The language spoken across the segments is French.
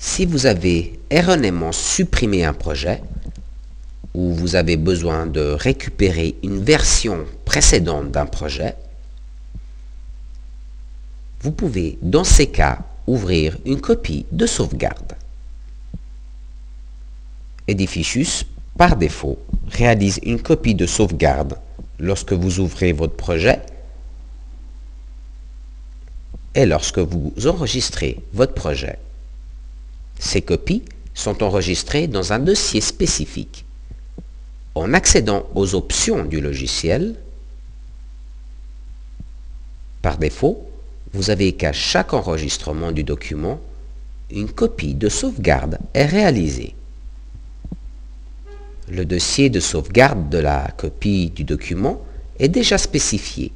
Si vous avez erronément supprimé un projet ou vous avez besoin de récupérer une version précédente d'un projet, vous pouvez dans ces cas ouvrir une copie de sauvegarde. Edificius, par défaut, réalise une copie de sauvegarde lorsque vous ouvrez votre projet et lorsque vous enregistrez votre projet. Ces copies sont enregistrées dans un dossier spécifique. En accédant aux options du logiciel, par défaut, vous avez qu'à chaque enregistrement du document, une copie de sauvegarde est réalisée. Le dossier de sauvegarde de la copie du document est déjà spécifié,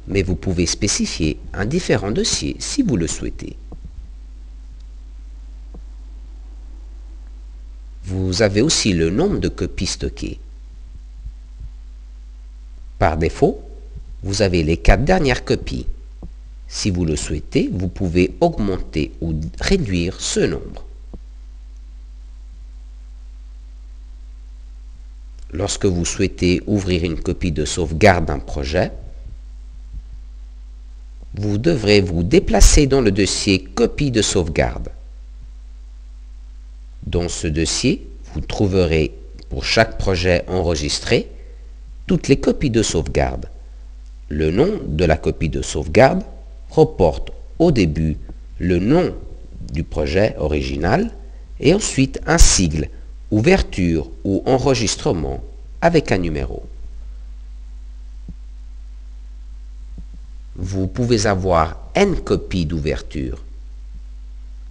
mais vous pouvez spécifier un différent dossier si vous le souhaitez. Vous avez aussi le nombre de copies stockées. Par défaut, vous avez les 4 dernières copies. Si vous le souhaitez, vous pouvez augmenter ou réduire ce nombre. Lorsque vous souhaitez ouvrir une copie de sauvegarde d'un projet, vous devrez vous déplacer dans le dossier Copie de sauvegarde. Dans ce dossier, vous trouverez pour chaque projet enregistré toutes les copies de sauvegarde. Le nom de la copie de sauvegarde reporte au début le nom du projet original et ensuite un sigle, ouverture ou enregistrement avec un numéro. Vous pouvez avoir n copies d'ouverture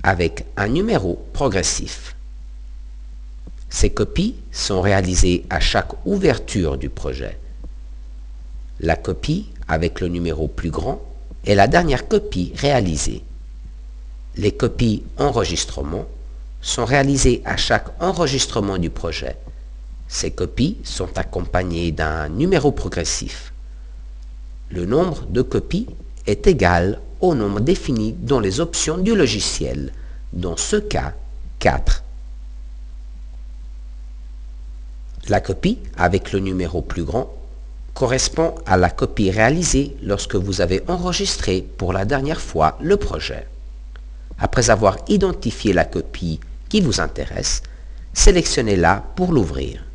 avec un numéro progressif. Ces copies sont réalisées à chaque ouverture du projet. La copie avec le numéro plus grand est la dernière copie réalisée. Les copies enregistrement sont réalisées à chaque enregistrement du projet. Ces copies sont accompagnées d'un numéro progressif. Le nombre de copies est égal au nombre défini dans les options du logiciel, dans ce cas 4. La copie avec le numéro plus grand correspond à la copie réalisée lorsque vous avez enregistré pour la dernière fois le projet. Après avoir identifié la copie qui vous intéresse, sélectionnez-la pour l'ouvrir.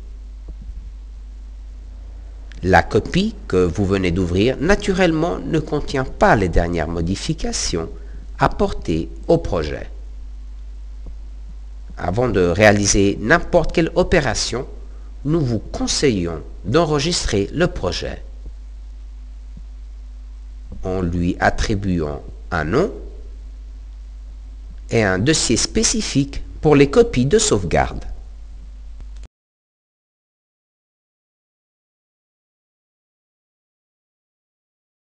La copie que vous venez d'ouvrir naturellement ne contient pas les dernières modifications apportées au projet. Avant de réaliser n'importe quelle opération, nous vous conseillons d'enregistrer le projet en lui attribuant un nom et un dossier spécifique pour les copies de sauvegarde.